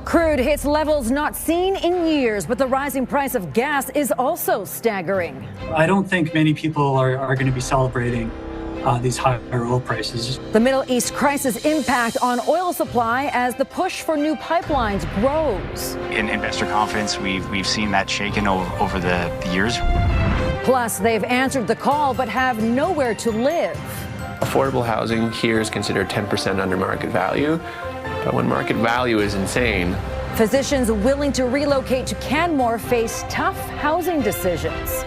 Crude hits levels not seen in years, but the rising price of gas is also staggering. I don't think many people are going to be celebrating these higher oil prices. The Middle East crisis impact on oil supply as the push for new pipelines grows. In investor confidence, we've seen that shaken over the years. Plus, they've answered the call but have nowhere to live. Affordable housing here is considered 10% under market value, but when market value is insane. Physicians willing to relocate to Canmore face tough housing decisions.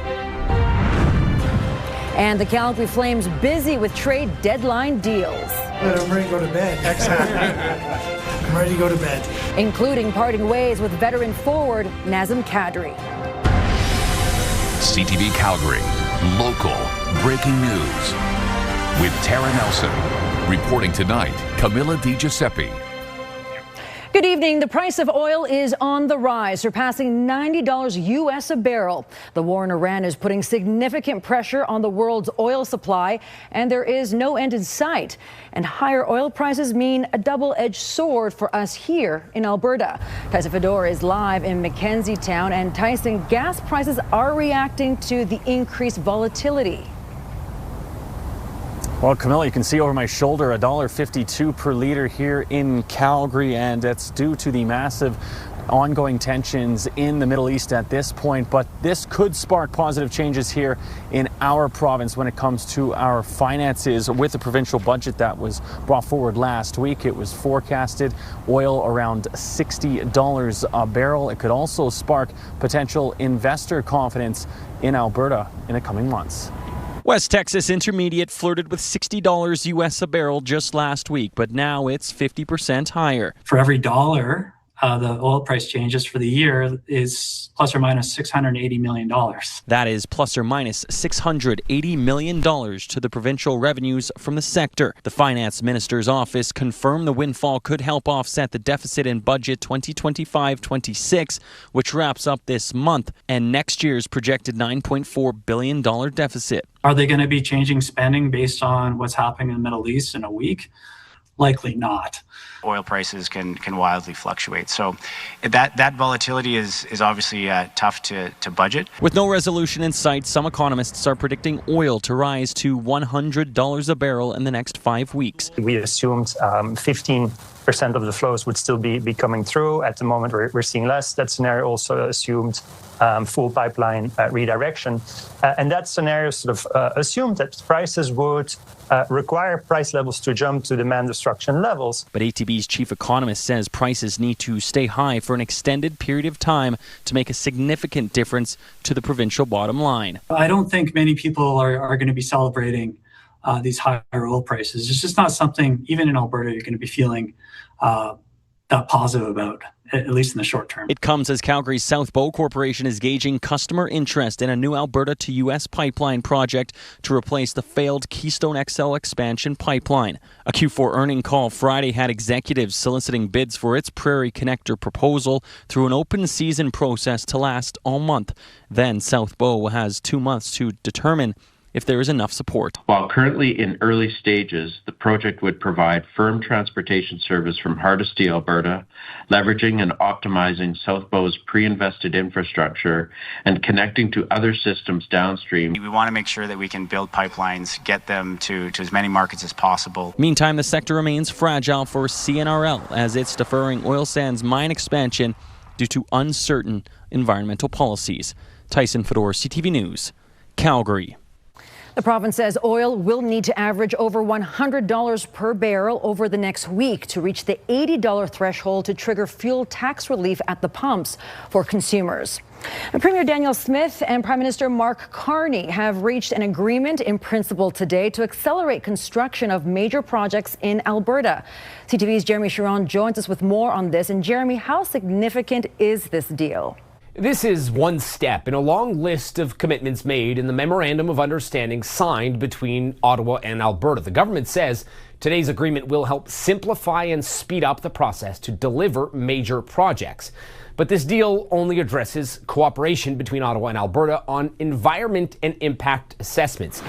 And the Calgary Flames busy with trade deadline deals. I'm ready to go to bed. I'm ready to go to bed. Including parting ways with veteran forward Nazem Kadri. CTV Calgary, local breaking news. With Tara Nelson. Reporting tonight, Camilla DiGiuseppe. Good evening. The price of oil is on the rise, surpassing $90 US a barrel. The war in Iran is putting significant pressure on the world's oil supply, and there is no end in sight. And higher oil prices mean a double-edged sword for us here in Alberta. Tyson Fedor is live in Mackenzie Town, and Tyson, gas prices are reacting to the increased volatility. Well, Camilla, you can see over my shoulder $1.52 per litre here in Calgary, and it's due to the massive ongoing tensions in the Middle East at this point. But this could spark positive changes here in our province when it comes to our finances. With the provincial budget that was brought forward last week, it was forecasted oil around $60 a barrel. It could also spark potential investor confidence in Alberta in the coming months. West Texas Intermediate flirted with $60 US a barrel just last week, but now it's 50% higher. For every dollar the oil price changes for the year is plus or minus $680 million. That is plus or minus $680 million to the provincial revenues from the sector. The finance minister's office confirmed the windfall could help offset the deficit in budget 2025-26, which wraps up this month, and next year's projected $9.4 billion deficit. Are they going to be changing spending based on what's happening in the Middle East in a week? Likely not. Oil prices can wildly fluctuate. So that volatility is obviously tough to budget. With no resolution in sight, some economists are predicting oil to rise to $100 a barrel in the next 5 weeks. We assumed 15% of the flows would still be coming through. At the moment, we're seeing less. That scenario also assumed full pipeline redirection. And that scenario sort of assumed that prices would require price levels to jump to demand destruction levels. But ATB's chief economist says prices need to stay high for an extended period of time to make a significant difference to the provincial bottom line. I don't think many people are going to be celebrating these higher oil prices. It's just not something, even in Alberta, you're going to be feeling that positive about, at least in the short term. It comes as Calgary's South Bow Corporation is gauging customer interest in a new Alberta to U.S. pipeline project to replace the failed Keystone XL expansion pipeline. A Q4 earning call Friday had executives soliciting bids for its Prairie Connector proposal through an open season process to last all month. Then South Bow has 2 months to determine if there is enough support. While currently in early stages, the project would provide firm transportation service from Hardisty, Alberta, leveraging and optimizing South Bow's pre-invested infrastructure and connecting to other systems downstream. We want to make sure that we can build pipelines, get them to as many markets as possible. Meantime, the sector remains fragile for CNRL as it's deferring oil sands mine expansion due to uncertain environmental policies. Tyson Fedor, CTV News, Calgary. The province says oil will need to average over $100 per barrel over the next week to reach the $80 threshold to trigger fuel tax relief at the pumps for consumers. And Premier Daniel Smith and Prime Minister Mark Carney have reached an agreement in principle today to accelerate construction of major projects in Alberta. CTV's Jeremy Chiron joins us with more on this. And Jeremy, how significant is this deal? This is one step in a long list of commitments made in the Memorandum of Understanding signed between Ottawa and Alberta. The government says today's agreement will help simplify and speed up the process to deliver major projects. But this deal only addresses cooperation between Ottawa and Alberta on environment and impact assessments.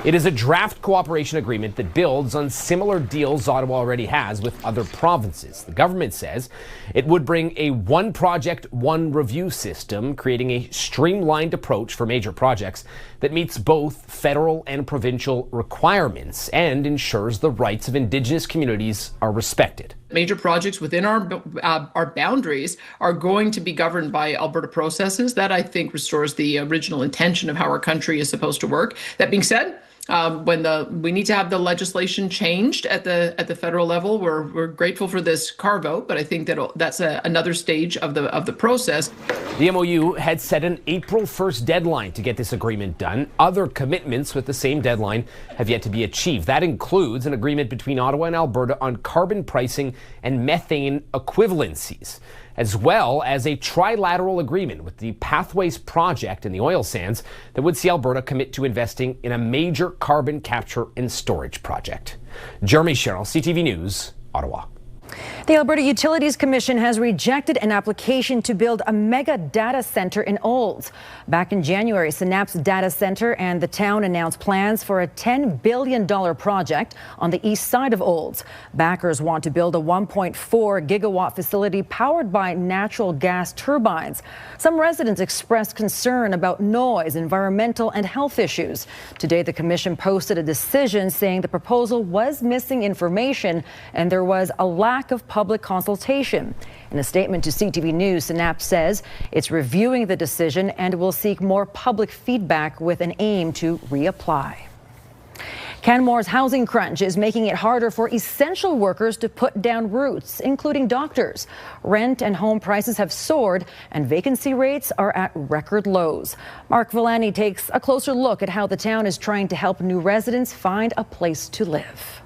It is a draft cooperation agreement that builds on similar deals Ottawa already has with other provinces. The government says it would bring a one project, one review system, creating a streamlined approach for major projects that meets both federal and provincial requirements and ensures the rights of Indigenous communities are respected. Major projects within our boundaries are going to be governed by Alberta processes. That, I think, restores the original intention of how our country is supposed to work. That being said, we need to have the legislation changed at the federal level. We're grateful for this carve out, but I think that's another stage of the process. The MOU had set an April 1st deadline to get this agreement done. Other commitments with the same deadline have yet to be achieved. That includes an agreement between Ottawa and Alberta on carbon pricing and methane equivalencies, as well as a trilateral agreement with the Pathways Project in the oil sands that would see Alberta commit to investing in a major carbon capture and storage project. Jeremy Sherrill, CTV News, Ottawa. The Alberta Utilities Commission has rejected an application to build a mega data center in Olds. Back in January, Synapse Data Center and the town announced plans for a $10 billion project on the east side of Olds. Backers want to build a 1.4 gigawatt facility powered by natural gas turbines. Some residents expressed concern about noise, environmental and health issues. Today, the commission posted a decision saying the proposal was missing information and there was a lack of public consultation. In a statement to CTV News, Synapse says it's reviewing the decision and will seek more public feedback with an aim to reapply. Canmore's housing crunch is making it harder for essential workers to put down roots, including doctors. Rent and home prices have soared and vacancy rates are at record lows. Mark Villani takes a closer look at how the town is trying to help new residents find a place to live.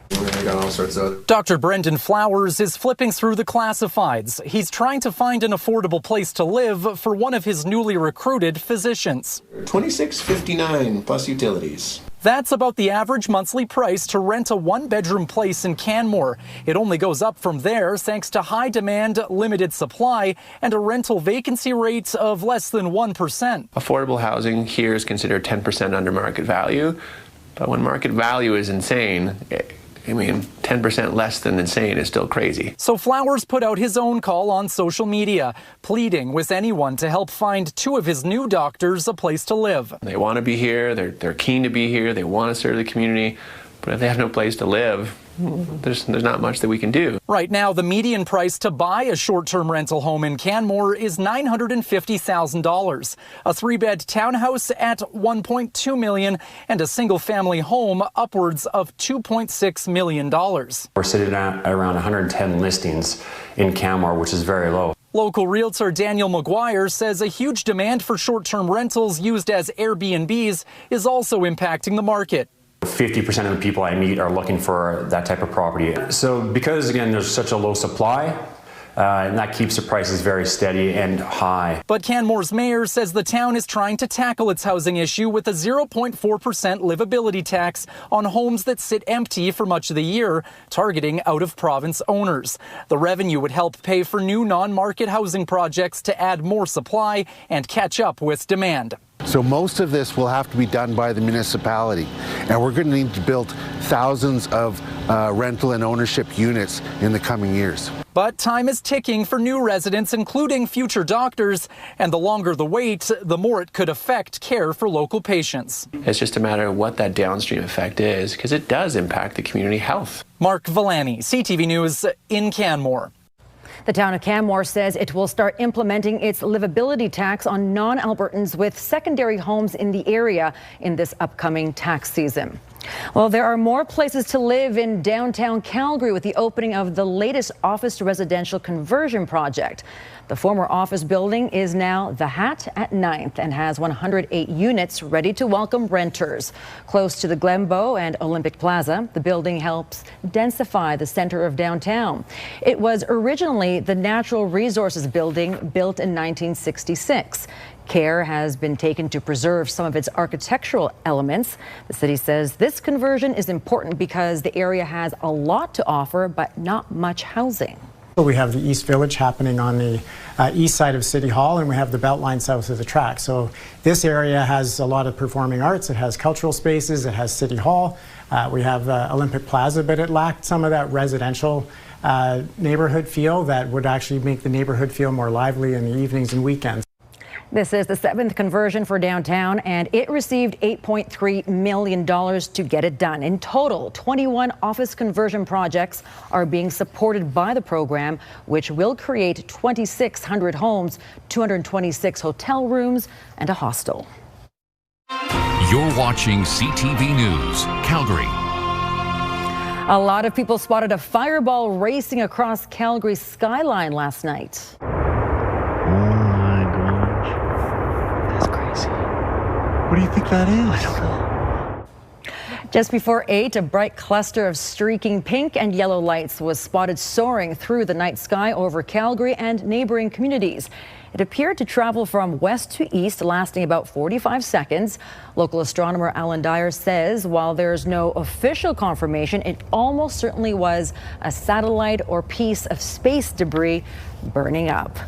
Dr. Brendan Flowers is flipping through the classifieds. He's trying to find an affordable place to live for one of his newly recruited physicians. $26.59 plus utilities. That's about the average monthly price to rent a one-bedroom place in Canmore. It only goes up from there thanks to high demand, limited supply, and a rental vacancy rate of less than 1%. Affordable housing here is considered 10% under market value, but when market value is insane, 10% less than insane is still crazy. So Flowers put out his own call on social media, pleading with anyone to help find two of his new doctors a place to live. They want to be here, they're keen to be here, they want to serve the community, but if they have no place to live, there's not much that we can do. Right now, the median price to buy a short-term rental home in Canmore is $950,000. A three-bed townhouse at $1.2 million and a single-family home upwards of $2.6 million. We're sitting at around 110 listings in Canmore, which is very low. Local realtor Daniel McGuire says a huge demand for short-term rentals used as Airbnbs is also impacting the market. 50% of the people I meet are looking for that type of property. So because, again, there's such a low supply, and that keeps the prices very steady and high. But Canmore's mayor says the town is trying to tackle its housing issue with a 0.4% livability tax on homes that sit empty for much of the year, targeting out-of-province owners. The revenue would help pay for new non-market housing projects to add more supply and catch up with demand. So most of this will have to be done by the municipality, and we're going to need to build thousands of rental and ownership units in the coming years. But time is ticking for new residents, including future doctors, and the longer the wait, the more it could affect care for local patients. It's just a matter of what that downstream effect is, because it does impact the community health. Mark Villani, CTV News in Canmore. The town of Canmore says it will start implementing its livability tax on non-Albertans with secondary homes in the area in this upcoming tax season. Well, there are more places to live in downtown Calgary with the opening of the latest office to residential conversion project. The former office building is now the Hat at 9th and has 108 units ready to welcome renters. Close to the Glenbow and Olympic Plaza, the building helps densify the center of downtown. It was originally the Natural Resources Building, built in 1966. Care has been taken to preserve some of its architectural elements. The city says this conversion is important because the area has a lot to offer, but not much housing. We have the East Village happening on the east side of City Hall, and we have the Beltline south of the track. So this area has a lot of performing arts. It has cultural spaces. It has City Hall. We have Olympic Plaza, but it lacked some of that residential neighborhood feel that would actually make the neighborhood feel more lively in the evenings and weekends. This is the 7th conversion for downtown, and it received $8.3 million to get it done. In total, 21 office conversion projects are being supported by the program, which will create 2,600 homes, 226 hotel rooms, and a hostel. You're watching CTV News, Calgary. A lot of people spotted a fireball racing across Calgary's skyline last night. What do you think that is? I don't know. Just before 8, a bright cluster of streaking pink and yellow lights was spotted soaring through the night sky over Calgary and neighboring communities. It appeared to travel from west to east, lasting about 45 seconds. Local astronomer Alan Dyer says while there's no official confirmation, it almost certainly was a satellite or piece of space debris burning up.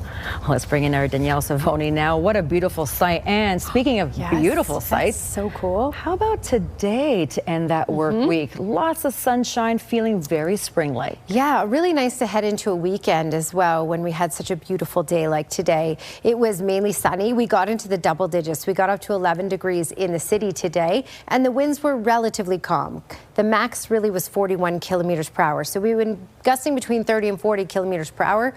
Let's bring in our Danielle Savoni now. What a beautiful sight. And speaking of beautiful sights, so cool. How about today to end that work week? Lots of sunshine, feeling very spring-like. Yeah, really nice to head into a weekend as well when we had such a beautiful day like today. It was mainly sunny. We got into the double digits. We got up to 11 degrees in the city today, and the winds were relatively calm. The max really was 41 kilometers per hour. So we've been gusting between 30 and 40 kilometers per hour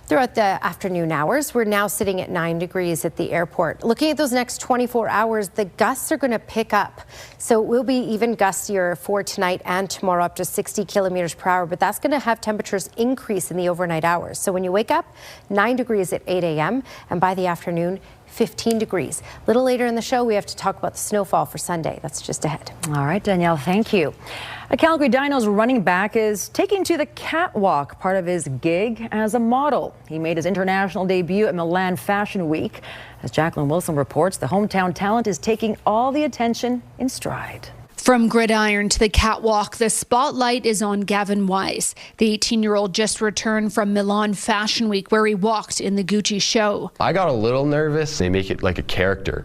throughout the afternoon hours. We're now sitting at 9 degrees at the airport. Looking at those next 24 hours, the gusts are going to pick up. So it will be even gustier for tonight and tomorrow, up to 60 kilometers per hour. But that's going to have temperatures increase in the overnight hours. So when you wake up, 9 degrees at 8 a.m. and by the afternoon, 15 degrees. A little later in the show, we have to talk about the snowfall for Sunday. That's just ahead. All right, Danielle, thank you. A Calgary Dinos running back is taking to the catwalk, part of his gig as a model. He made his international debut at Milan Fashion Week. As Jacqueline Wilson reports, the hometown talent is taking all the attention in stride. From gridiron to the catwalk, the spotlight is on Gavin Weiss. The 18-year-old just returned from Milan Fashion Week, where he walked in the Gucci show. I got a little nervous. They make it like a character.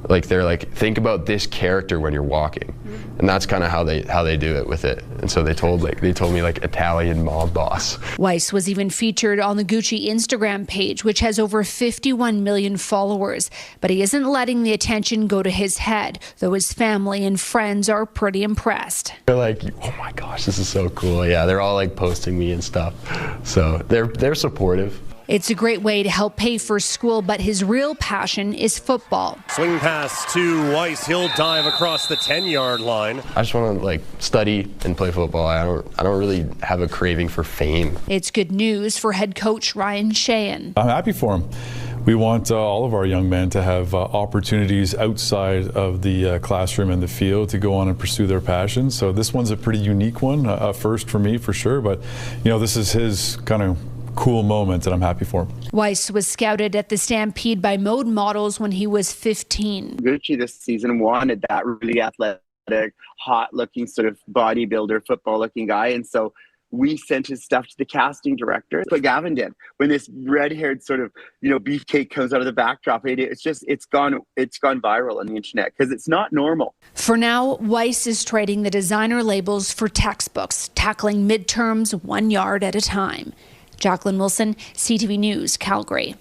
Like they're like, think about this character when you're walking. And that's kind of how they do it with it. And so they told me like Italian mob boss. Weiss was even featured on the Gucci Instagram page, which has over 51 million followers. But he isn't letting the attention go to his head, though his family and friends are pretty impressed. They're like, oh my gosh, this is so cool. Yeah, they're all like posting me and stuff. So they're supportive. It's a great way to help pay for school, but his real passion is football. Swing pass to Weiss. He'll dive across the 10-yard line. I just want to like study and play football. I don't really have a craving for fame. It's good news for head coach Ryan Sheehan. I'm happy for him. We want all of our young men to have opportunities outside of the classroom and the field to go on and pursue their passions. So this one's a pretty unique one, first for me for sure, but you know, this is his kind of cool moment and I'm happy for him. Weiss was scouted at the Stampede by Mode Models when he was 15. Gucci this season wanted that really athletic, hot-looking sort of bodybuilder, football-looking guy, and so we sent his stuff to the casting director. That's what Gavin did. When this red-haired sort of, you know, beefcake comes out of the backdrop, it's gone viral on the internet because it's not normal. For now, Weiss is trading the designer labels for textbooks, tackling midterms 1 yard at a time. Jacqueline Wilson, CTV News, Calgary.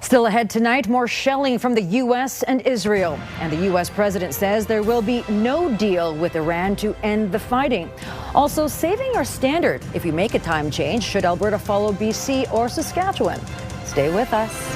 Still ahead tonight, more shelling from the U.S. and Israel. And the U.S. president says there will be no deal with Iran to end the fighting. Also, saving our standard if we make a time change. Should Alberta follow BC or Saskatchewan? Stay with us.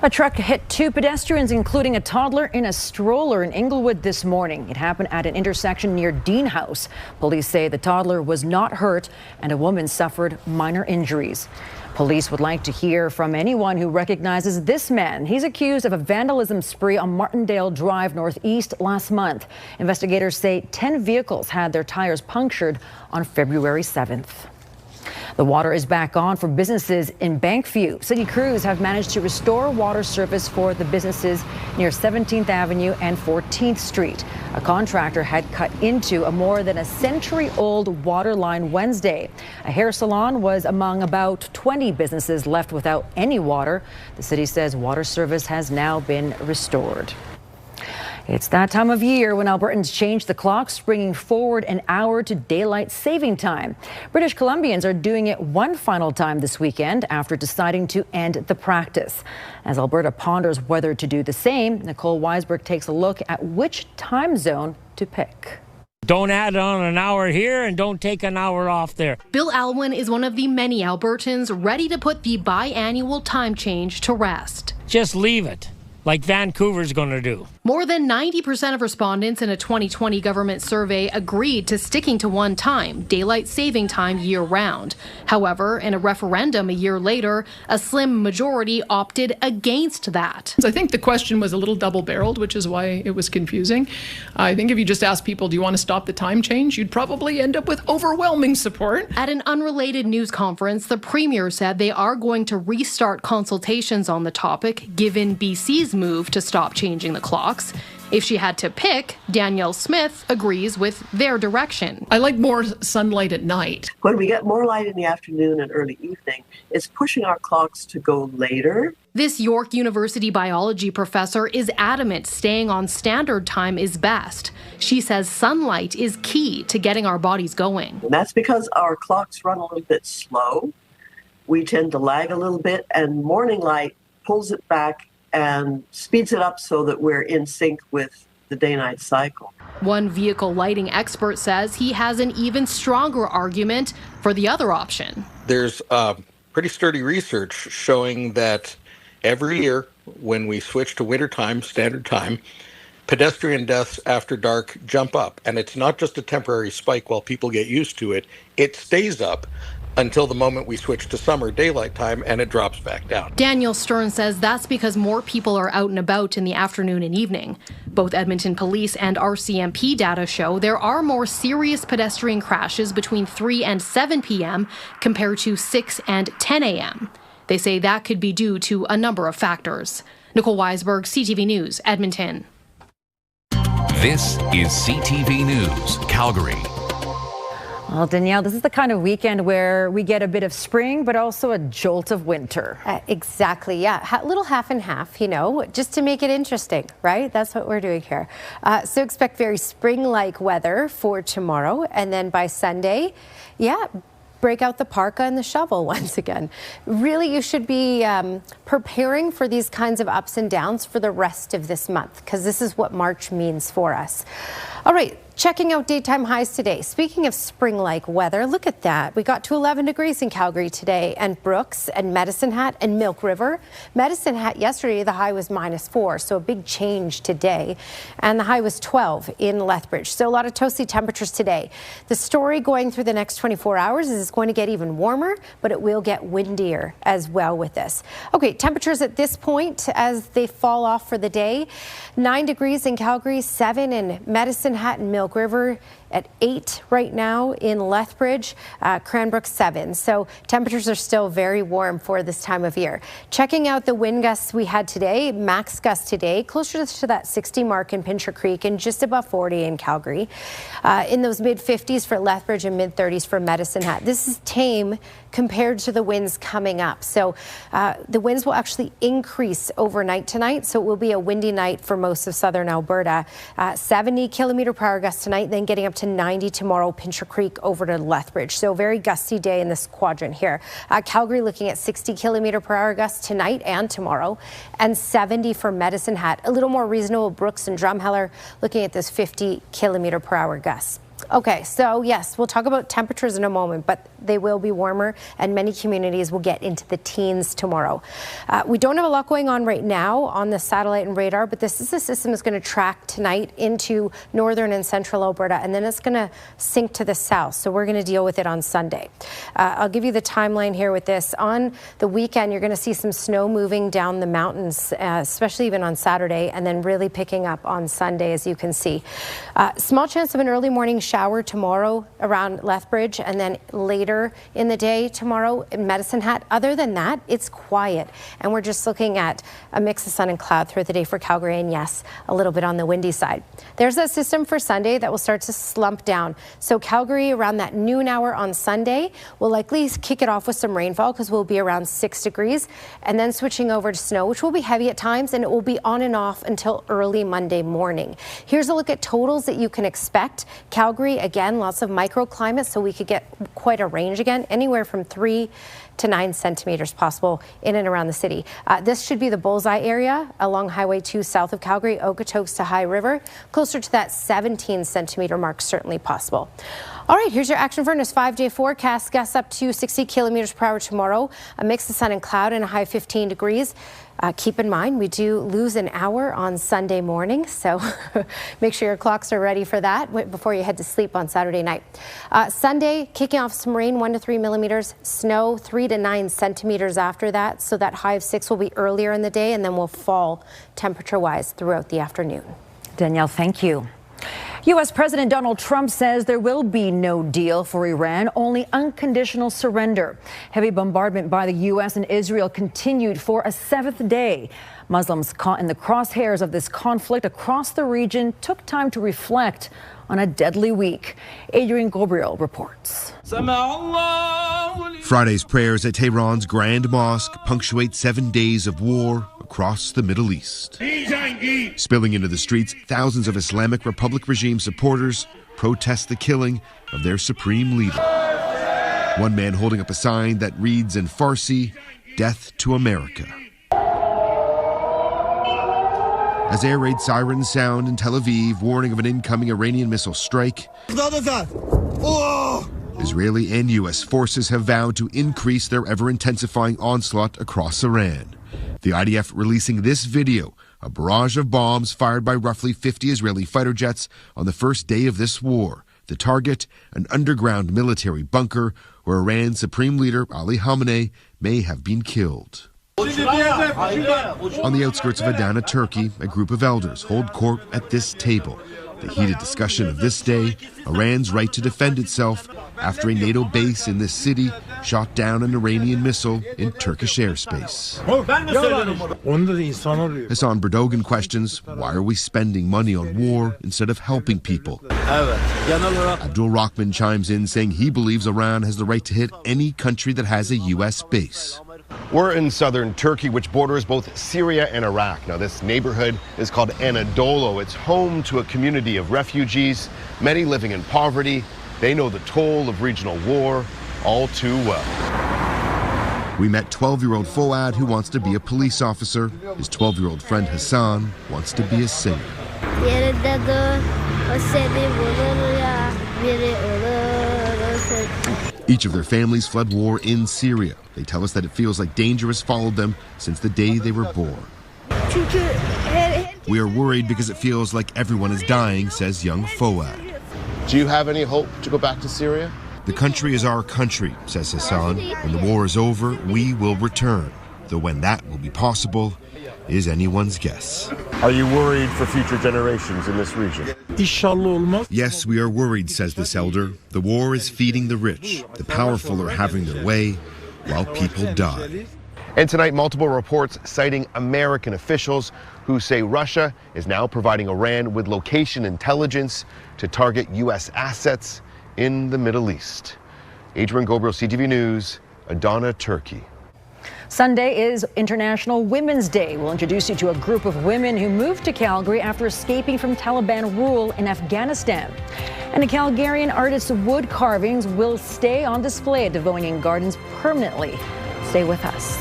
A truck hit 2 pedestrians, including a toddler in a stroller in Inglewood this morning. It happened at an intersection near Dean House. Police say the toddler was not hurt and a woman suffered minor injuries. Police would like to hear from anyone who recognizes this man. He's accused of a vandalism spree on Martindale Drive Northeast last month. Investigators say 10 vehicles had their tires punctured on February 7th. The water is back on for businesses in Bankview. City crews have managed to restore water service for the businesses near 17th Avenue and 14th Street. A contractor had cut into a more than a century-old water line Wednesday. A hair salon was among about 20 businesses left without any water. The city says water service has now been restored. It's that time of year when Albertans change the clocks, bringing forward an hour to daylight saving time. British Columbians are doing it one final time this weekend after deciding to end the practice. As Alberta ponders whether to do the same, Nicole Weisberg takes a look at which time zone to pick. Don't add on an hour here and don't take an hour off there. Bill Alwyn is one of the many Albertans ready to put the biannual time change to rest. Just leave it, like Vancouver's going to do. More than 90% of respondents in a 2020 government survey agreed to sticking to one time, daylight saving time year-round. However, in a referendum a year later, a slim majority opted against that. So I think the question was a little double-barreled, which is why it was confusing. I think if you just ask people, do you want to stop the time change, you'd probably end up with overwhelming support. At an unrelated news conference, the Premier said they are going to restart consultations on the topic, given BC's move to stop changing the clocks. If she had to pick, Danielle Smith agrees with their direction. I like more sunlight at night. When we get more light in the afternoon and early evening, it's pushing our clocks to go later. This York University biology professor is adamant staying on standard time is best. She says sunlight is key to getting our bodies going. And that's because our clocks run a little bit slow. We tend to lag a little bit, and morning light pulls it back and speeds it up so that we're in sync with the day-night cycle. One vehicle lighting expert says he has an even stronger argument for the other option. There's pretty sturdy research showing that every year when we switch to wintertime, standard time, pedestrian deaths after dark jump up. And it's not just a temporary spike while people get used to it. It stays up until the moment we switch to summer daylight time, and it drops back down. Daniel Stern says that's because more people are out and about in the afternoon and evening. Both Edmonton Police and RCMP data show there are more serious pedestrian crashes between 3 and 7 p.m. compared to 6 and 10 a.m. They say that could be due to a number of factors. Nicole Weisberg, CTV News, Edmonton. This is CTV News, Calgary. Well, Danielle, this is the kind of weekend where we get a bit of spring, but also a jolt of winter. Exactly, yeah. A little half and half, you know, just to make it interesting, right? That's what we're doing here. So expect very spring-like weather for tomorrow. And then by Sunday, yeah, break out the parka and the shovel once again. Really, you should be preparing for these kinds of ups and downs for the rest of this month, because this is what March means for us. All right. Checking out daytime highs today. Speaking of spring-like weather, look at that. We got to 11 degrees in Calgary today, and Brooks and Medicine Hat and Milk River. Medicine Hat yesterday, the high was -4, so a big change today. And the high was 12 in Lethbridge. So a lot of toasty temperatures today. The story going through the next 24 hours is it's going to get even warmer, but it will get windier as well with this. Okay, temperatures at this point as they fall off for the day. 9 degrees in Calgary, 7 in Medicine Hat and Milk River, at 8 right now in Lethbridge, Cranbrook 7. So temperatures are still very warm for this time of year. Checking out the wind gusts we had today, max gust today, closer to that 60 mark in Pincher Creek and just above 40 in Calgary. In those mid-50s for Lethbridge and mid-30s for Medicine Hat. This is tame compared to the winds coming up. So the winds will actually increase overnight tonight. So it will be a windy night for most of southern Alberta. 70 km/h gusts tonight, then getting up to 90 tomorrow, Pincher Creek over to Lethbridge. So very gusty day in this quadrant here. Calgary looking at 60 km/h gusts tonight and tomorrow, and 70 for Medicine Hat. A little more reasonable, Brooks and Drumheller looking at this 50 km/h gusts. Okay, so yes, we'll talk about temperatures in a moment, but they will be warmer and many communities will get into the teens tomorrow. We don't have a lot going on right now on the satellite and radar, but this is a system that's going to track tonight into northern and central Alberta, and then it's going to sink to the south. So we're going to deal with it on Sunday. I'll give you the timeline here with this. On the weekend, you're going to see some snow moving down the mountains, especially even on Saturday, and then really picking up on Sunday, as you can see. Small chance of an early morning shower tomorrow around Lethbridge, and then later in the day tomorrow in Medicine Hat. Other than that, it's quiet, and we're just looking at a mix of sun and cloud throughout the day for Calgary, and yes, a little bit on the windy side. There's a system for Sunday that will start to slump down. So Calgary around that noon hour on Sunday will likely kick it off with some rainfall because we'll be around 6 degrees, and then switching over to snow, which will be heavy at times, and it will be on and off until early Monday morning. Here's a look at totals that you can expect. Calgary, again, lots of microclimates, so we could get quite a range again, anywhere from 3 to 9 centimeters possible in and around the city. This should be the bullseye area along Highway 2 south of Calgary, Okotoks to High River. Closer to that 17 centimeter mark, certainly possible. All right, here's your Action Furnace 5-day forecast. Gusts up to 60 kilometers per hour tomorrow. A mix of sun and cloud and a high 15 degrees. Keep in mind, we do lose an hour on Sunday morning, so make sure your clocks are ready for that before you head to sleep on Saturday night. Sunday, kicking off some rain, 1 to 3 millimeters, snow 3 to 9 centimeters after that, so that high of 6 will be earlier in the day, and then will fall temperature-wise throughout the afternoon. Danielle, thank you. U.S. President Donald Trump says there will be no deal for Iran, only unconditional surrender. Heavy bombardment by the U.S. and Israel continued for a 7th day. Muslims caught in the crosshairs of this conflict across the region took time to reflect on a deadly week. Adrian Gabriel reports. Friday's prayers at Tehran's Grand Mosque punctuate 7 days of war across the Middle East. Spilling into the streets, thousands of Islamic Republic regime supporters protest the killing of their supreme leader. One man holding up a sign that reads in Farsi, "Death to America." As air raid sirens sound in Tel Aviv, warning of an incoming Iranian missile strike, Israeli and U.S. forces have vowed to increase their ever-intensifying onslaught across Iran. The IDF releasing this video, a barrage of bombs fired by roughly 50 Israeli fighter jets on the first day of this war. The target, an underground military bunker where Iran's Supreme Leader Ali Khamenei may have been killed. On the outskirts of Adana, Turkey, a group of elders hold court at this table. The heated discussion of this day, Iran's right to defend itself after a NATO base in this city shot down an Iranian missile in Turkish airspace. Hassan Berdogan questions, why are we spending money on war instead of helping people? Abdul Rahman chimes in saying he believes Iran has the right to hit any country that has a U.S. base. We're in southern Turkey, which borders both Syria and Iraq. Now, this neighborhood is called Anadolu. It's home to a community of refugees, many living in poverty. They know the toll of regional war all too well. We met 12-year-old Fouad, who wants to be a police officer. His 12-year-old friend Hassan wants to be a singer. Each of their families fled war in Syria. They tell us that it feels like danger has followed them since the day they were born. We are worried because it feels like everyone is dying, says young Fouad. Do you have any hope to go back to Syria? The country is our country, says Hassan. When the war is over, we will return. Though when that will be possible is anyone's guess. Are you worried for future generations in this region? Yes, we are worried, says this elder. The war is feeding the rich. The powerful are having their way while people die. And tonight, multiple reports citing American officials who say Russia is now providing Iran with location intelligence to target U.S. assets in the Middle East. Adrian Gabriel, CTV News, Adana, Turkey. Sunday is International Women's Day. We'll introduce you to a group of women who moved to Calgary after escaping from Taliban rule in Afghanistan. And a Calgarian artist's wood carvings will stay on display at Devonian Gardens permanently. Stay with us.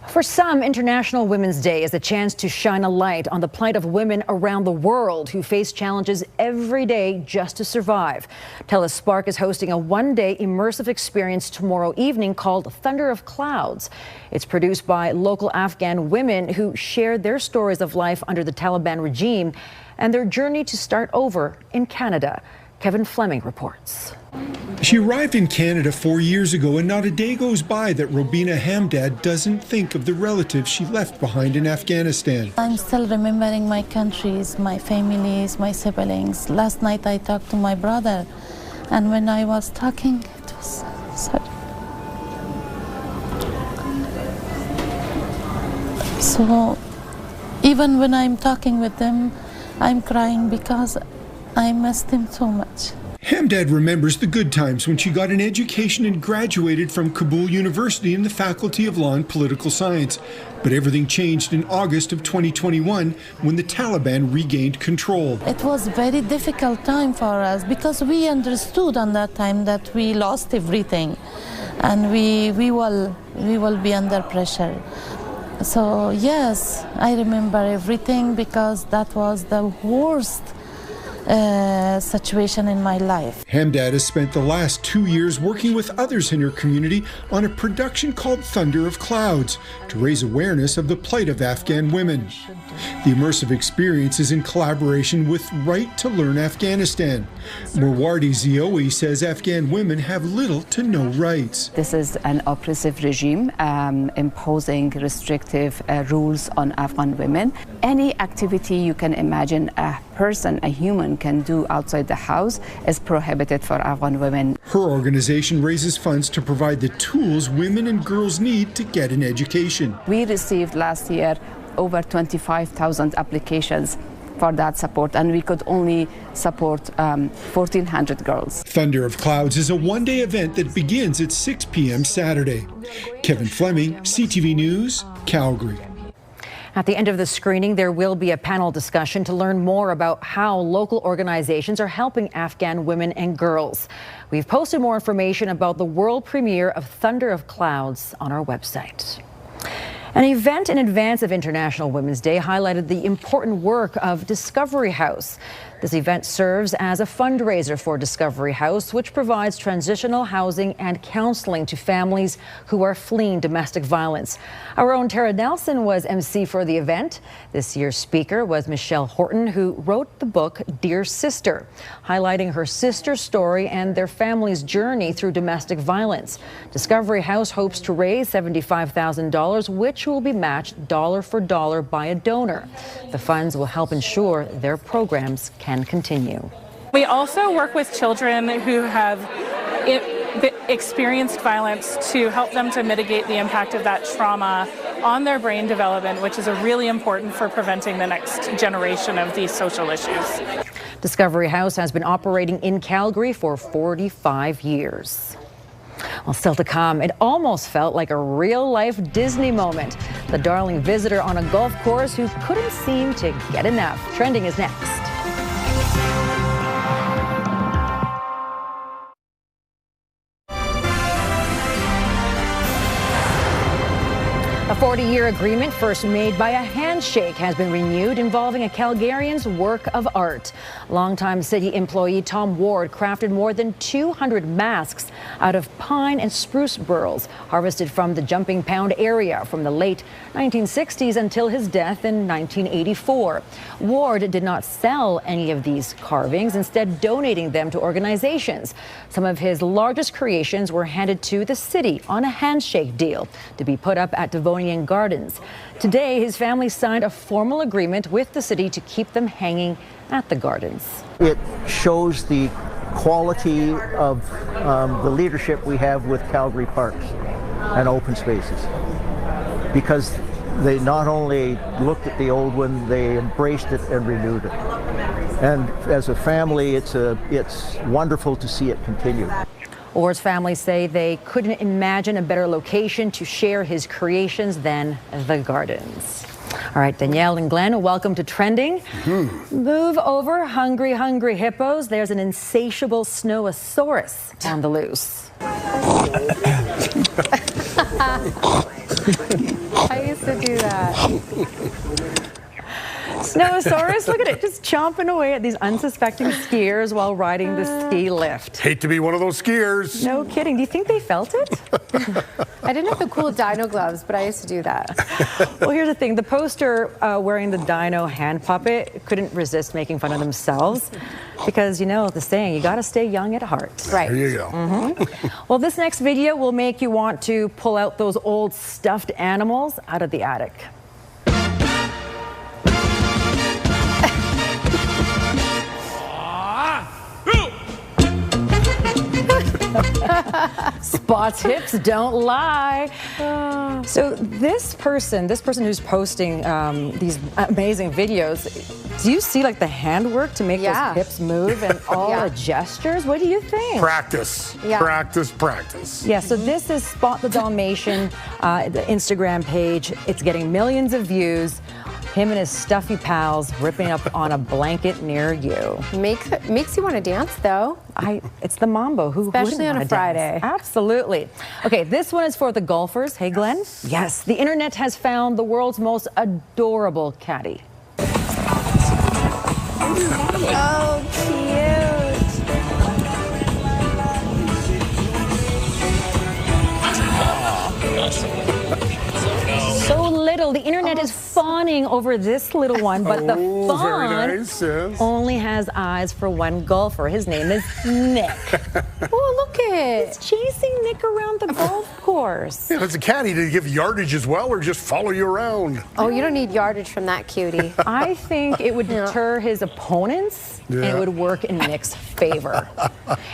For some, International Women's Day is a chance to shine a light on the plight of women around the world who face challenges every day just to survive. TELUS Spark is hosting a one-day immersive experience tomorrow evening called Thunder of Clouds. It's produced by local Afghan women who shared their stories of life under the Taliban regime and their journey to start over in Canada. Kevin Fleming reports. She arrived in Canada 4 years ago, and not a day goes by that Robina Hamdad doesn't think of the relatives she left behind in Afghanistan. I'm still remembering my countries, my families, my siblings. Last night I talked to my brother, and when I was talking, it was sad. So even when I'm talking with them, I'm crying because I missed him so much. Hamdad remembers the good times when she got an education and graduated from Kabul University in the Faculty of Law and Political Science. But everything changed in August of 2021 when the Taliban regained control. It was a very difficult time for us because we understood on that time that we lost everything and we will be under pressure. So yes, I remember everything because that was the worst situation in my life. Hamdad has spent the last 2 years working with others in her community on a production called Thunder of Clouds to raise awareness of the plight of Afghan women. The immersive experience is in collaboration with Right to Learn Afghanistan. Murwardi Zioui says Afghan women have little to no rights. This is an oppressive regime imposing restrictive rules on Afghan women. Any activity you can imagine a person, a human, can do outside the house is prohibited for Afghan women. Her organization raises funds to provide the tools women and girls need to get an education. We received last year over 25,000 applications for that support, and we could only support 1,400 girls. Thunder of Clouds is a one-day event that begins at 6 p.m. Saturday. Kevin Fleming, CTV News, Calgary. At the end of the screening, there will be a panel discussion to learn more about how local organizations are helping Afghan women and girls. We've posted more information about the world premiere of Thunder of Clouds on our website. An event in advance of International Women's Day highlighted the important work of Discovery House. This event serves as a fundraiser for Discovery House, which provides transitional housing and counseling to families who are fleeing domestic violence. Our own Tara Nelson was MC for the event. This year's speaker was Michelle Horton, who wrote the book Dear Sister, highlighting her sister's story and their family's journey through domestic violence. Discovery House hopes to raise $75,000, which will be matched dollar for dollar by a donor. The funds will help ensure their programs can continue. We also work with children who have experienced violence to help them to mitigate the impact of that trauma on their brain development, which is really important for preventing the next generation of these social issues. Discovery House has been operating in Calgary for 45 years. Well, still to come, it almost felt like a real-life Disney moment. The darling visitor on a golf course who couldn't seem to get enough. Trending is next. A 40-year agreement first made by a handshake has been renewed involving a Calgarian's work of art. Longtime city employee Tom Ward crafted more than 200 masks out of pine and spruce burls harvested from the Jumping Pound area from the late 1960s until his death in 1984. Ward did not sell any of these carvings, instead donating them to organizations. Some of his largest creations were handed to the city on a handshake deal to be put up at Devonian Gardens. Today, his family signed a formal agreement with the city to keep them hanging at the gardens. It shows the quality of the leadership we have with Calgary Parks and open spaces, because they not only looked at the old one, they embraced it and renewed it. And as a family, it's wonderful to see it continue. Ward's family say they couldn't imagine a better location to share his creations than the gardens. All right, Danielle and Glenn, welcome to Trending. Move over, hungry, hungry hippos. There's an insatiable snowosaurus on the loose. I used to do that. Snowsaurus, look at it, just chomping away at these unsuspecting skiers while riding the ski lift. Hate to be one of those skiers. No kidding. Do you think they felt it? I didn't have the cool dino gloves, but I used to do that. Well, here's the thing. The poster wearing the dino hand puppet couldn't resist making fun of themselves because, you know, the saying, you got to stay young at heart. Right. There you go. Well, this next video will make you want to pull out those old stuffed animals out of the attic. Spot's hips don't lie. So this person who's posting these amazing videos, do you see like the handwork to make those hips move and all the gestures? What do you think? Practice. Practice. Yeah, so this is Spot the Dalmatian, the Instagram page. It's getting millions of views. Him and his stuffy pals ripping up on a blanket near you. Makes you want to dance, though. It's the mambo. Especially on a Friday. Dance? Absolutely. Okay, this one is for the golfers. Hey, Glenn. Yes, the internet has found the world's most adorable caddy. Oh, cute. So little. The internet is fawning over this little one, but the fawn only has eyes for one golfer. His name is Nick. Oh, look it. He's chasing Nick around the golf course. Yeah, it's a caddy to give yardage as well, or just follow you around. Oh, you don't need yardage from that cutie. I think it would deter his opponents, and it would work in Nick's favor.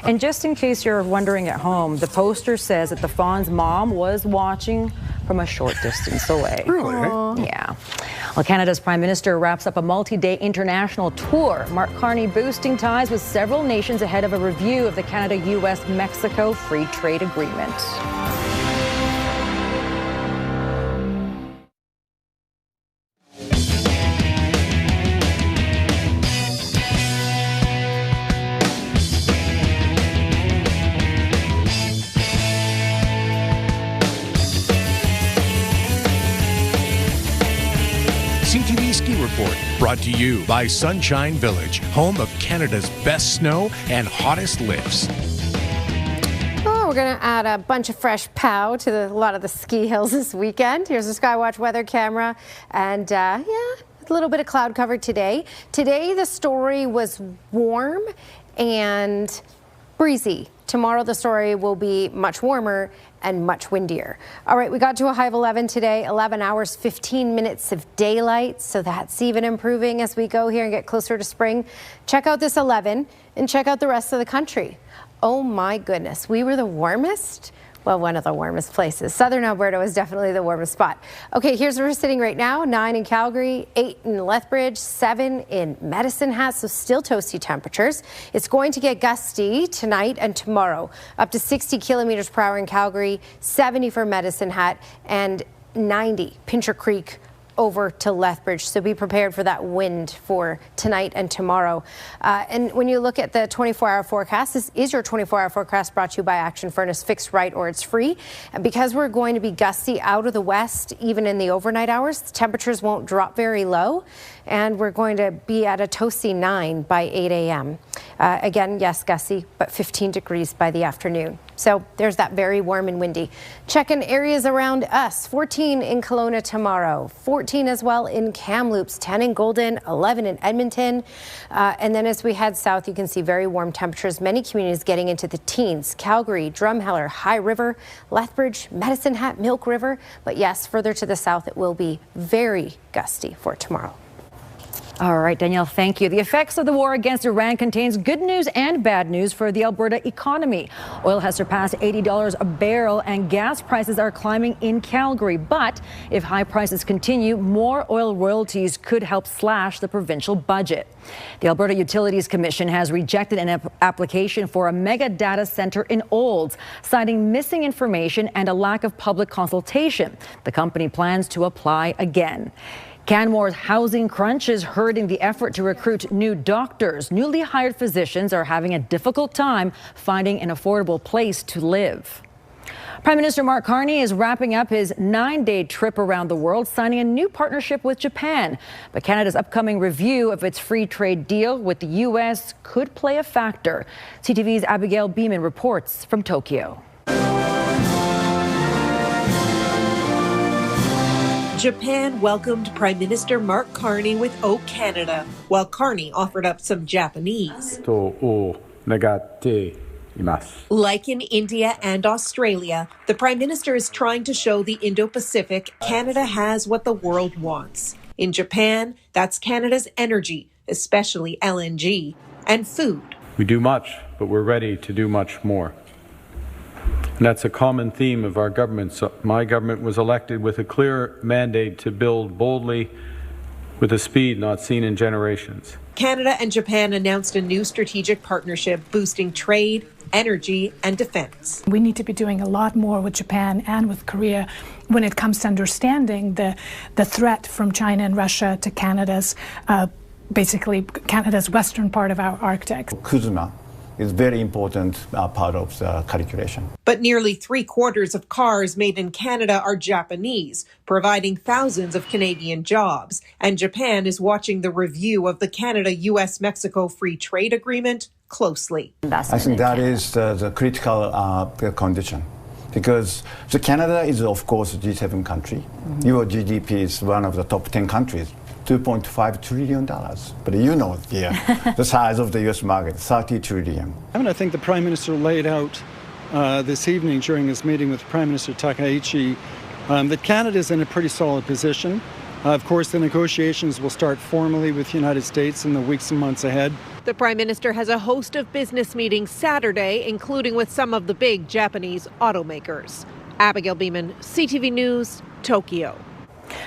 And just in case you're wondering at home, the poster says that the fawn's mom was watching from a short distance away. Really? Yeah. Well, Canada's Prime Minister wraps up a multi-day international tour. Mark Carney boosting ties with several nations ahead of a review of the Canada-US-Mexico Free Trade Agreement. CTV Ski Report, brought to you by Sunshine Village, home of Canada's best snow and hottest lifts. Oh, we're going to add a bunch of fresh pow to a lot of the ski hills this weekend. Here's a Skywatch weather camera, and a little bit of cloud cover today. Today, the story was warm and breezy. Tomorrow, the story will be much warmer and much windier. All right, we got to a high of 11 today, 11 hours, 15 minutes of daylight. So that's even improving as we go here and get closer to spring. Check out this 11 and check out the rest of the country. Oh my goodness, we were the warmest. Well, one of the warmest places. Southern Alberta was definitely the warmest spot. Okay, here's where we're sitting right now. 9 in Calgary, 8 in Lethbridge, 7 in Medicine Hat, so still toasty temperatures. It's going to get gusty tonight and tomorrow, up to 60 kilometers per hour in Calgary, 70 for Medicine Hat, and 90 Pincher Creek over to Lethbridge. So be prepared for that wind for tonight and tomorrow. And when you look at the 24-hour forecast, this is your 24-hour forecast brought to you by Action Furnace. Fixed right or it's free. And because we're going to be gusty out of the west, even in the overnight hours, the temperatures won't drop very low. And we're going to be at a toasty 9 by 8 a.m. Again, yes, gusty, but 15 degrees by the afternoon. So there's that very warm and windy. Checking areas around us. 14 in Kelowna tomorrow. 14 as well in Kamloops. 10 in Golden. 11 in Edmonton. And then as we head south, you can see very warm temperatures. Many communities getting into the teens. Calgary, Drumheller, High River, Lethbridge, Medicine Hat, Milk River. But yes, further to the south, it will be very gusty for tomorrow. All right, Danielle, thank you. The effects of the war against Iran contains good news and bad news for the Alberta economy. Oil has surpassed $80 a barrel and gas prices are climbing in Calgary. But if high prices continue, more oil royalties could help slash the provincial budget. The Alberta Utilities Commission has rejected an application for a mega data center in Olds, citing missing information and a lack of public consultation. The company plans to apply again. Canmore's housing crunch is hurting the effort to recruit new doctors. Newly hired physicians are having a difficult time finding an affordable place to live. Prime Minister Mark Carney is wrapping up his 9-day trip around the world, signing a new partnership with Japan. But Canada's upcoming review of its free trade deal with the U.S. could play a factor. CTV's Abigail Beeman reports from Tokyo. Japan welcomed Prime Minister Mark Carney with O Canada, while Carney offered up some Japanese. Like in India and Australia, the Prime Minister is trying to show the Indo-Pacific Canada has what the world wants. In Japan, that's Canada's energy, especially LNG, and food. We do much, but we're ready to do much more. And that's a common theme of our government. So my government was elected with a clear mandate to build boldly with a speed not seen in generations. Canada and Japan announced a new strategic partnership boosting trade, energy, and defense. We need to be doing a lot more with Japan and with Korea when it comes to understanding the threat from China and Russia to Canada's, basically Canada's western part of our Arctic. Kuzma is very important part of the calculation. But nearly 3/4 of cars made in Canada are Japanese, providing thousands of Canadian jobs. And Japan is watching the review of the Canada-US-Mexico Free Trade Agreement closely. I think that is the critical condition. Because Canada is, of course, a G7 country. Your GDP is one of the top 10 countries. $2.5 trillion. But you know the size of the U.S. market, 30 trillion. I think the Prime Minister laid out this evening during his meeting with Prime Minister Takaichi that Canada is in a pretty solid position. Of course, the negotiations will start formally with the United States in the weeks and months ahead. The Prime Minister has a host of business meetings Saturday, including with some of the big Japanese automakers. Abigail Beeman, CTV News, Tokyo.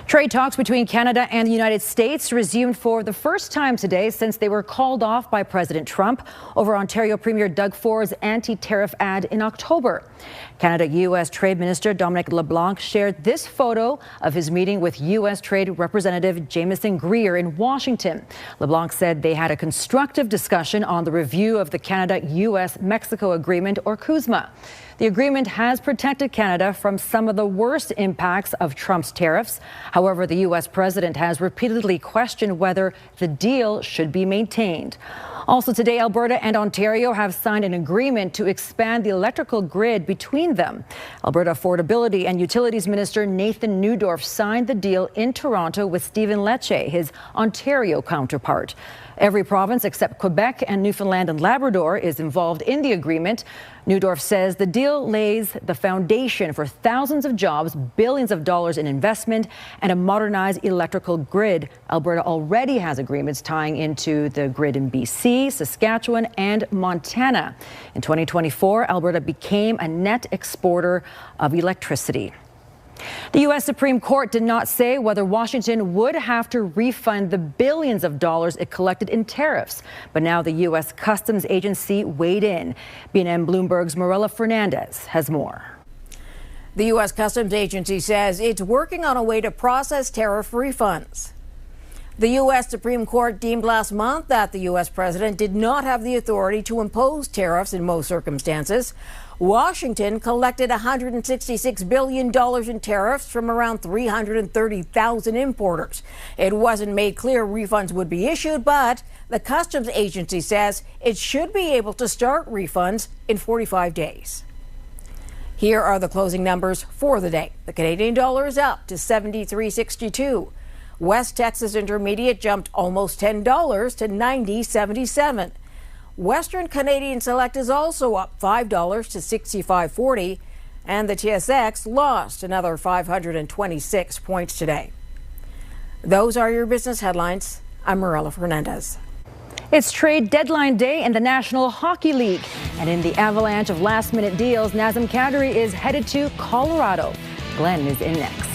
Trade talks between Canada and the United States resumed for the first time today since they were called off by President Trump over Ontario Premier Doug Ford's anti-tariff ad in October. Canada-U.S. Trade Minister Dominic LeBlanc shared this photo of his meeting with U.S. Trade Representative Jamieson Brier in Washington. LeBlanc said they had a constructive discussion on the review of the Canada-U.S.-Mexico Agreement, or CUSMA. The agreement has protected Canada from some of the worst impacts of Trump's tariffs. However, the U.S. president has repeatedly questioned whether the deal should be maintained. Also today, Alberta and Ontario have signed an agreement to expand the electrical grid between them. Alberta Affordability and Utilities Minister Nathan Neudorf signed the deal in Toronto with Stephen Lecce, his Ontario counterpart. Every province except Quebec and Newfoundland and Labrador is involved in the agreement. Neudorf says the deal lays the foundation for thousands of jobs, billions of dollars in investment, and a modernized electrical grid. Alberta already has agreements tying into the grid in BC, Saskatchewan, and Montana. In 2024, Alberta became a net exporter of electricity. The U.S. Supreme Court did not say whether Washington would have to refund the billions of dollars it collected in tariffs. But now the U.S. Customs Agency weighed in. BNN Bloomberg's Marella Fernandez has more. The U.S. Customs Agency says it's working on a way to process tariff refunds. The U.S. Supreme Court deemed last month that the U.S. president did not have the authority to impose tariffs in most circumstances. Washington collected $166 billion in tariffs from around 330,000 importers. It wasn't made clear refunds would be issued, but the Customs Agency says it should be able to start refunds in 45 days. Here are the closing numbers for the day. The Canadian dollar is up to 73.62. West Texas Intermediate jumped almost $10 to 90.77. Western Canadian Select is also up $5 to 65.40, and the TSX lost another 526 points today. Those are your business headlines. I'm Marella Fernandez. It's trade deadline day in the National Hockey League, and in the avalanche of last-minute deals, Nazem Kadri is headed to Colorado. Glenn is in next.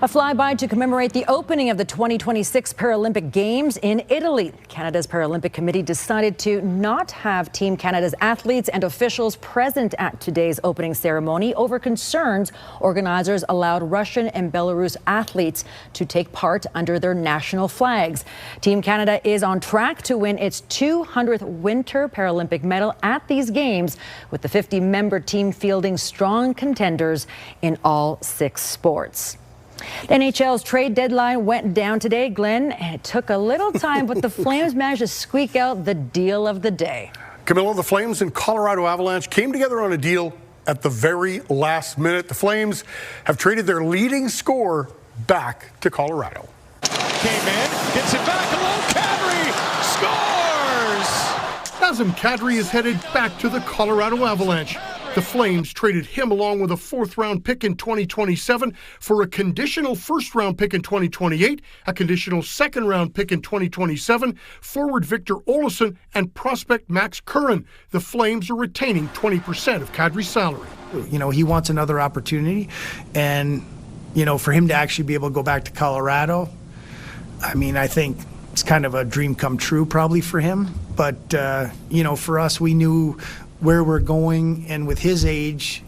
A flyby to commemorate the opening of the 2026 Paralympic Games in Italy. Canada's Paralympic Committee decided to not have Team Canada's athletes and officials present at today's opening ceremony over concerns organizers allowed Russian and Belarus athletes to take part under their national flags. Team Canada is on track to win its 200th Winter Paralympic medal at these games, with the 50-member team fielding strong contenders in all 6 sports. The NHL's trade deadline went down today, Glenn, and it took a little time, but the Flames managed to squeak out the deal of the day. Camilla, the Flames and Colorado Avalanche came together on a deal at the very last minute. The Flames have traded their leading scorer back to Colorado. Came in, gets it back along, Kadri scores! Nazem Kadri is headed back to the Colorado Avalanche. The Flames traded him along with a 4th-round pick in 2027 for a conditional 1st-round pick in 2028, a conditional 2nd-round pick in 2027, forward Victor Olofsson, and prospect Max Curran. The Flames are retaining 20% of Kadri's salary. You know, he wants another opportunity, and, you know, for him to actually be able to go back to Colorado, I mean, I think it's kind of a dream come true probably for him. But, you know, for us, we knew where we're going, and with his age,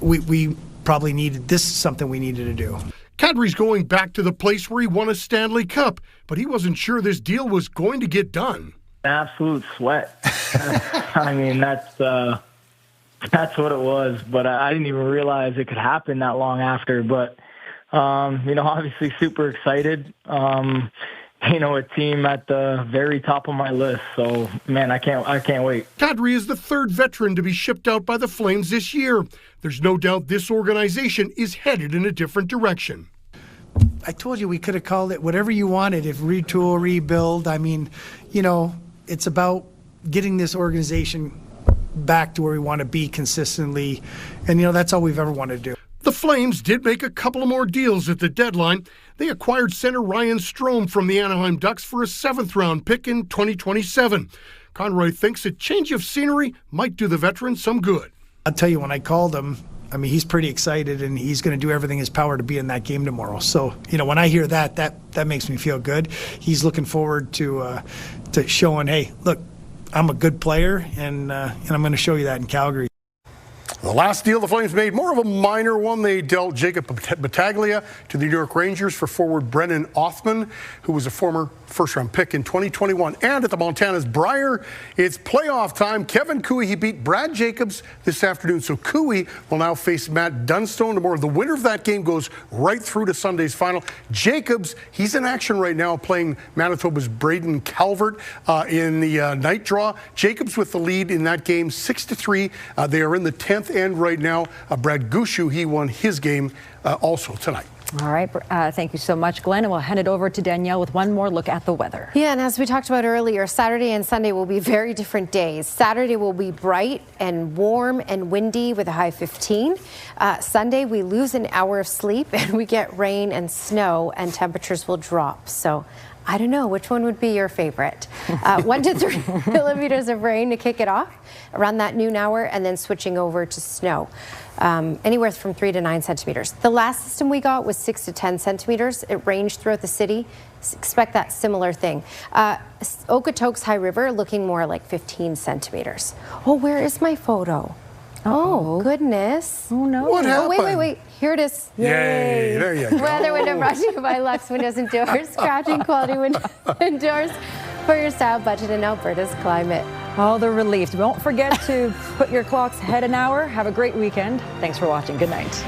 we probably needed, this is something we needed to do. Kadri's going back to the place where he won a Stanley Cup, but he wasn't sure this deal was going to get done. Absolute sweat. I mean, that's what it was, but I didn't even realize it could happen that long after. But, you know, obviously super excited. You know, a team at the very top of my list. So, man, I can't wait. Kadri is the 3rd veteran to be shipped out by the Flames this year. There's no doubt this organization is headed in a different direction. I told you we could have called it whatever you wanted, if retool, rebuild. I mean, you know, it's about getting this organization back to where we want to be consistently. And, you know, that's all we've ever wanted to do. The Flames did make a couple of more deals at the deadline. They acquired center Ryan Strome from the Anaheim Ducks for a 7th-round pick in 2027. Conroy thinks a change of scenery might do the veteran some good. I'll tell you, when I called him, I mean, he's pretty excited, and he's going to do everything in his power to be in that game tomorrow. So, you know, when I hear that makes me feel good. He's looking forward to showing, hey, look, I'm a good player, and I'm going to show you that in Calgary. The last deal the Flames made, more of a minor one. They dealt Jacob Battaglia to the New York Rangers for forward Brennan Othman, who was a former 1st-round pick in 2021. And at the Montana's Brier, it's playoff time. Kevin Cooey, he beat Brad Jacobs this afternoon. So Cooey will now face Matt Dunstone tomorrow. The winner of that game goes right through to Sunday's final. Jacobs, he's in action right now playing Manitoba's Braden Calvert in the night draw. Jacobs with the lead in that game, 6-3. They are in the 10th end right now. Brad Gushu, he won his game also tonight. All right. Thank you so much, Glenn. And we'll hand it over to Danielle with one more look at the weather. Yeah, and as we talked about earlier, Saturday and Sunday will be very different days. Saturday will be bright and warm and windy with a high 15. Sunday, we lose an hour of sleep and we get rain and snow, and temperatures will drop. So I don't know, which one would be your favorite? 1 to 3 millimeters of rain to kick it off around that noon hour, and then switching over to snow. Anywhere from 3 to 9 centimeters. The last system we got was 6 to 10 centimeters. It ranged throughout the city. Expect that similar thing. Okotoks High River looking more like 15 centimeters. Oh, where is my photo? Oh, goodness. Oh, no. What happened? Oh, wait. Here it is. Yay. There you go. Weather window brought to you by Lux Windows and Doors. Scratching quality windows and doors for your style budget in Alberta's climate. All the relief. Don't forget to put your clocks ahead an hour. Have a great weekend. Thanks for watching. Good night.